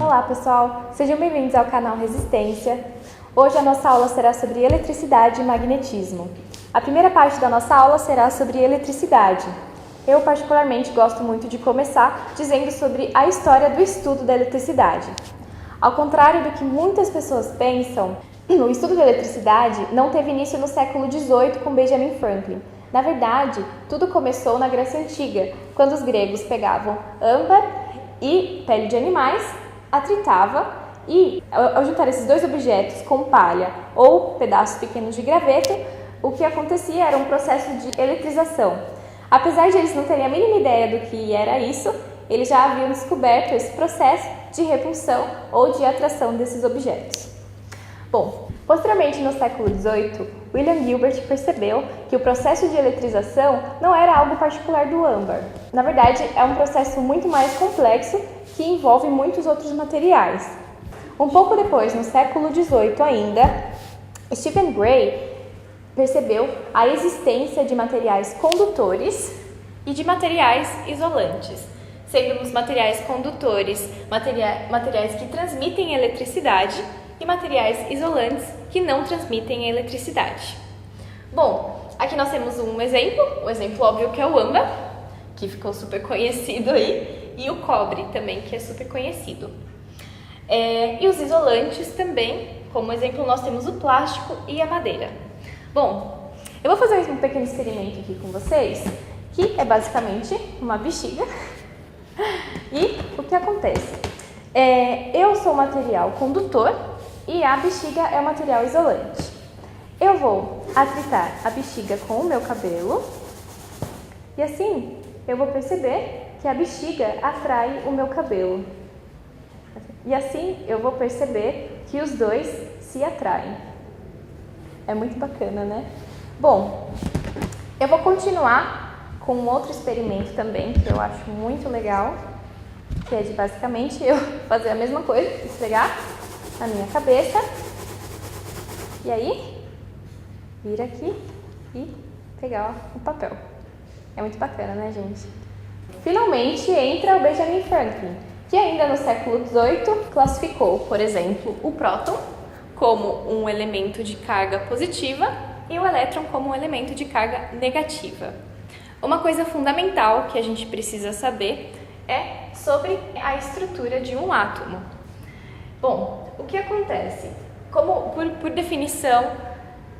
Olá pessoal, sejam bem-vindos ao canal Resistência. Hoje a nossa aula será sobre eletricidade e magnetismo. A primeira parte da nossa aula será sobre eletricidade. Eu particularmente gosto muito de começar dizendo sobre a história do estudo da eletricidade. Ao contrário do que muitas pessoas pensam, o estudo da eletricidade não teve início no século XVIII com Benjamin Franklin. Na verdade, tudo começou na Grécia Antiga, quando os gregos pegavam âmbar e pele de animais, atritava e, ao juntar esses dois objetos com palha ou pedaços pequenos de graveto, o que acontecia era um processo de eletrização. Apesar de eles não terem a mínima ideia do que era isso, eles já haviam descoberto esse processo de repulsão ou de atração desses objetos. Bom, posteriormente no século XVIII, William Gilbert percebeu que o processo de eletrização não era algo particular do âmbar. Na verdade, é um processo muito mais complexo que envolve muitos outros materiais. Um pouco depois, no século XVIII ainda, Stephen Gray percebeu a existência de materiais condutores e de materiais isolantes, sendo os materiais condutores materiais que transmitem eletricidade e materiais isolantes que não transmitem eletricidade. Bom, aqui nós temos um exemplo óbvio que é o âmbar, que ficou super conhecido aí, e o cobre também, que é super conhecido. E os isolantes também, como exemplo nós temos o plástico e a madeira. Bom, eu vou fazer um pequeno experimento aqui com vocês, que é basicamente uma bexiga. E o que acontece? Eu sou o material condutor e a bexiga é o material isolante. Eu vou atritar a bexiga com o meu cabelo e assim eu vou perceber que a bexiga atrai o meu cabelo. E assim eu vou perceber que os dois se atraem. É muito bacana, né? Bom, eu vou continuar com um outro experimento também, que eu acho muito legal, que é de basicamente eu fazer a mesma coisa, esfregar na minha cabeça, e aí, vir aqui e pegar o papel. É muito bacana, né, gente? Finalmente entra o Benjamin Franklin, que ainda no século XVIII classificou, por exemplo, o próton como um elemento de carga positiva e o elétron como um elemento de carga negativa. Uma coisa fundamental que a gente precisa saber é sobre a estrutura de um átomo. Bom, o que acontece? Como, por definição,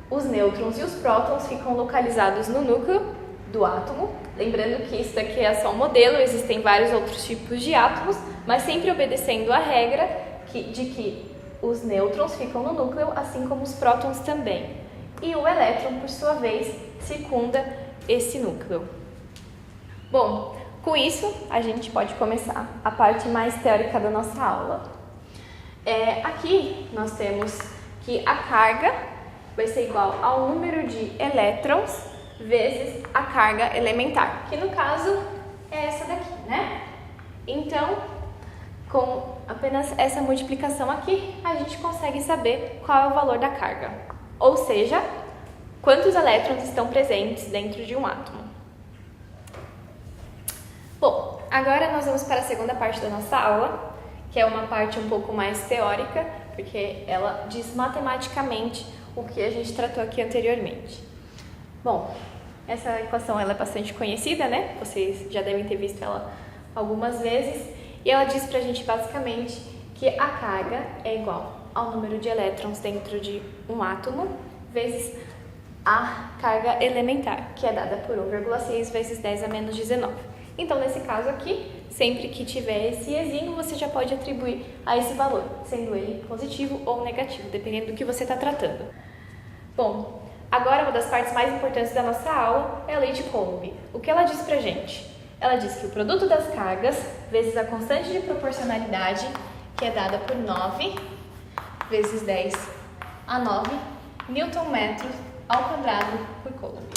os nêutrons e os prótons ficam localizados no núcleo do átomo. Lembrando que isso daqui é só um modelo, existem vários outros tipos de átomos, mas sempre obedecendo a regra de que os nêutrons ficam no núcleo, assim como os prótons também. E o elétron, por sua vez, circunda esse núcleo. Bom, com isso, a gente pode começar a parte mais teórica da nossa aula. Aqui nós temos que a carga vai ser igual ao número de elétrons vezes a carga elementar, que no caso é essa daqui, né? Então, com apenas essa multiplicação aqui, a gente consegue saber qual é o valor da carga, ou seja, quantos elétrons estão presentes dentro de um átomo. Bom, agora nós vamos para a segunda parte da nossa aula, que é uma parte um pouco mais teórica, porque ela diz matematicamente o que a gente tratou aqui anteriormente. Bom, essa equação ela é bastante conhecida, né? Vocês já devem ter visto ela algumas vezes. E ela diz pra gente basicamente que a carga é igual ao número de elétrons dentro de um átomo vezes a carga elementar, que é dada por 1,6 vezes 10 a menos 19. Então, nesse caso aqui, sempre que tiver esse ezinho, você já pode atribuir a esse valor, sendo ele positivo ou negativo, dependendo do que você está tratando. Bom, agora uma das partes mais importantes da nossa aula é a lei de Coulomb. O que ela diz pra gente? Ela diz que o produto das cargas vezes a constante de proporcionalidade, que é dada por 9 vezes 10 a 9 Newton-metros ao quadrado por Coulomb.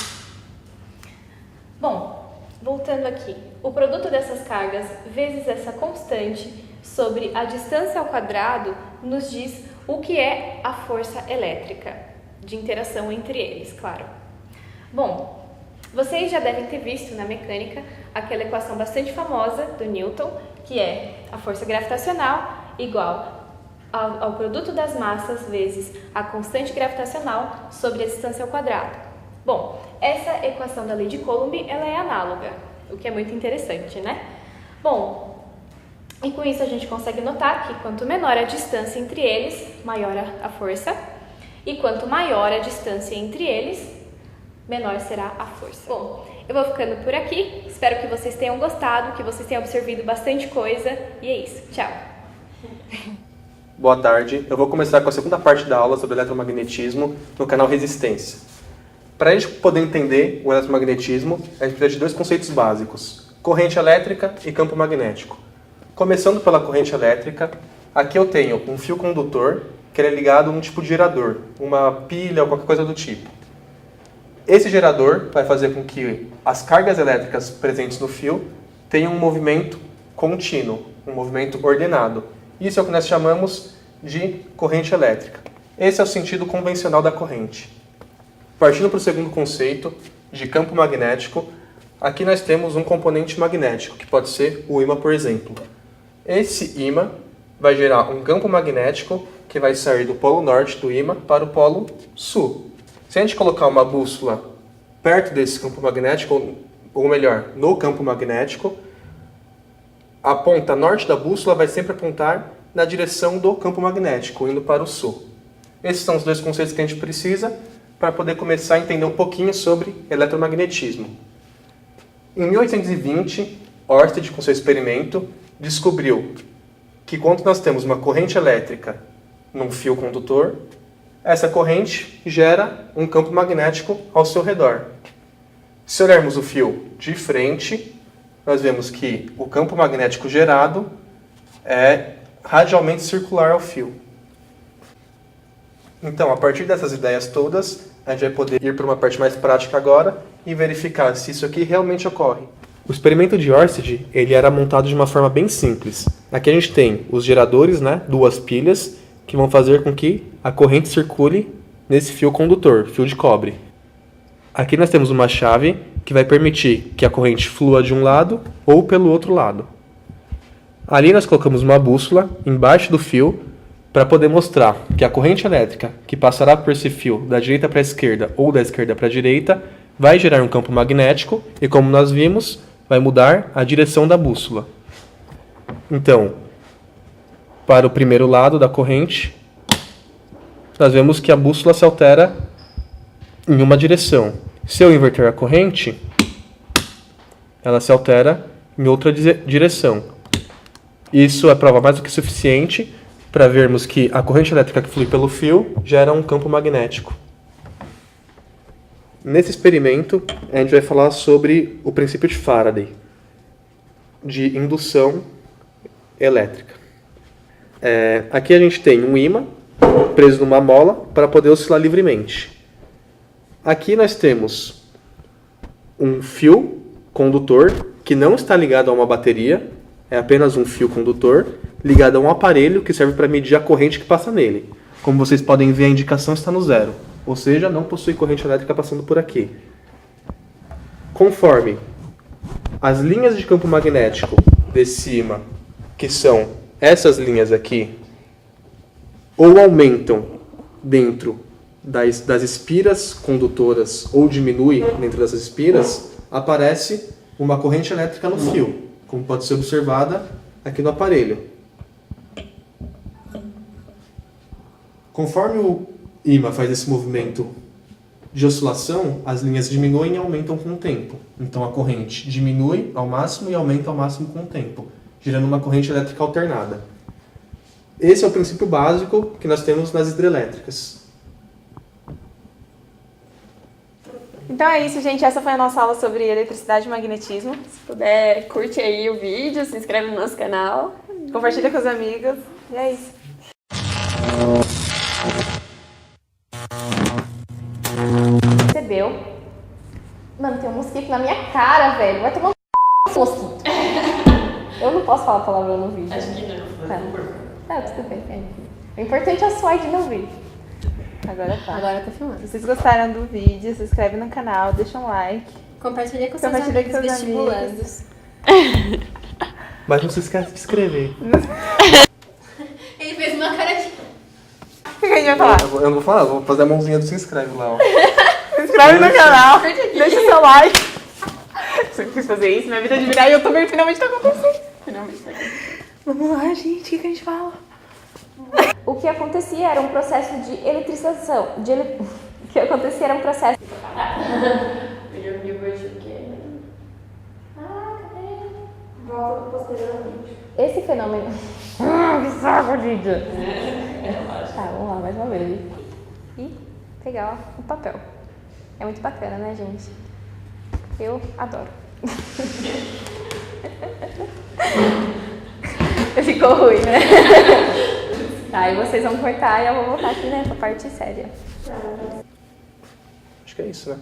Bom, voltando aqui, o produto dessas cargas vezes essa constante sobre a distância ao quadrado nos diz o que é a força elétrica, de interação entre eles, claro. Bom, Vocês já devem ter visto na mecânica aquela equação bastante famosa do Newton, que é a força gravitacional igual ao produto das massas vezes a constante gravitacional sobre a distância ao quadrado. Bom, essa equação da lei de Coulomb ela é análoga, o que é muito interessante, né? Bom, e com isso a gente consegue notar que quanto menor a distância entre eles, maior a força, e quanto maior a distância entre eles, menor será a força. Bom, eu vou ficando por aqui, espero que vocês tenham gostado, que vocês tenham absorvido bastante coisa, e é isso, tchau! Boa tarde, eu vou começar com a segunda parte da aula sobre eletromagnetismo no canal Resistência. Para a gente poder entender o eletromagnetismo, a gente precisa de dois conceitos básicos, corrente elétrica e campo magnético. Começando pela corrente elétrica, aqui eu tenho um fio condutor que é ligado a um tipo de gerador, uma pilha ou qualquer coisa do tipo. Esse gerador vai fazer com que as cargas elétricas presentes no fio tenham um movimento contínuo, um movimento ordenado. Isso é o que nós chamamos de corrente elétrica. Esse é o sentido convencional da corrente. Partindo para o segundo conceito, de campo magnético, aqui nós temos um componente magnético, que pode ser o ímã, por exemplo. Esse ímã vai gerar um campo magnético que vai sair do polo norte do ímã para o polo sul. Se a gente colocar uma bússola perto desse campo magnético, ou melhor, no campo magnético, a ponta norte da bússola vai sempre apontar na direção do campo magnético, indo para o sul. Esses são os dois conceitos que a gente precisa para poder começar a entender um pouquinho sobre eletromagnetismo. Em 1820, Ørsted, com seu experimento, descobriu que quando nós temos uma corrente elétrica num fio condutor, essa corrente gera um campo magnético ao seu redor. Se olharmos o fio de frente, nós vemos que o campo magnético gerado é radialmente circular ao fio. Então, a partir dessas ideias todas, a gente vai poder ir para uma parte mais prática agora e verificar se isso aqui realmente ocorre. O experimento de Ørsted, ele era montado de uma forma bem simples. Aqui a gente tem os geradores, duas pilhas, que vão fazer com que a corrente circule nesse fio condutor, fio de cobre. Aqui nós temos uma chave que vai permitir que a corrente flua de um lado ou pelo outro lado. Ali nós colocamos uma bússola embaixo do fio para poder mostrar que a corrente elétrica que passará por esse fio da direita para a esquerda ou da esquerda para a direita vai gerar um campo magnético e, como nós vimos, vai mudar a direção da bússola. Então, para o primeiro lado da corrente, nós vemos que a bússola se altera em uma direção. Se eu inverter a corrente, ela se altera em outra direção. Isso é prova mais do que suficiente para vermos que a corrente elétrica que flui pelo fio gera um campo magnético. Nesse experimento, a gente vai falar sobre o princípio de Faraday, de indução elétrica. Aqui a gente tem um ímã preso numa mola para poder oscilar livremente. Aqui nós temos um fio condutor que não está ligado a uma bateria, é apenas um fio condutor ligado a um aparelho que serve para medir a corrente que passa nele. Como vocês podem ver, a indicação está no zero, ou seja, não possui corrente elétrica passando por aqui. Conforme as linhas de campo magnético desse ímã, que são essas linhas aqui, ou aumentam dentro das espiras condutoras ou diminui dentro dessas espiras, aparece uma corrente elétrica no fio, como pode ser observada aqui no aparelho. Conforme o ímã faz esse movimento de oscilação, as linhas diminuem e aumentam com o tempo. Então a corrente diminui ao máximo e aumenta ao máximo com o tempo, gerando uma corrente elétrica alternada. Esse é o princípio básico que nós temos nas hidrelétricas. Então é isso, gente. Essa foi a nossa aula sobre eletricidade e magnetismo. Se puder, curte aí o vídeo, se inscreve no nosso canal, compartilha com os amigos. E é isso. Percebeu? Mano, tem um mosquito na minha cara, velho. Vai tomar um mosquito. Eu não posso falar palavrão no vídeo. Acho que não. Tá, tudo bem. O importante é o slide no vídeo. Agora tá. Agora tá filmando. Se vocês gostaram do vídeo, se inscreve no canal, deixa um like Compartilha com seus Compartilha amigos com seus vestibulandos. Mas não se esquece de escrever. Ele fez uma cara de... O que a gente vai falar? Eu não vou falar, eu vou fazer a mãozinha do se inscreve lá, ó. Se inscreve no canal, deixa o seu like. Sempre quis fazer isso, minha vida de virar youtuber finalmente tá acontecendo. Finalmente tá acontecendo. Vamos lá, gente, o que a gente fala? O que acontecia era um processo de eletrização. O que acontecia era um processo. Esse fenômeno. Que saco, Lídia! Tá, vamos lá, mais uma vez. E pegar o papel. É muito bacana, né, gente? Eu adoro. Ficou ruim, né? Tá, e vocês vão cortar e eu vou voltar aqui, né, pra parte séria. Acho que é isso, né?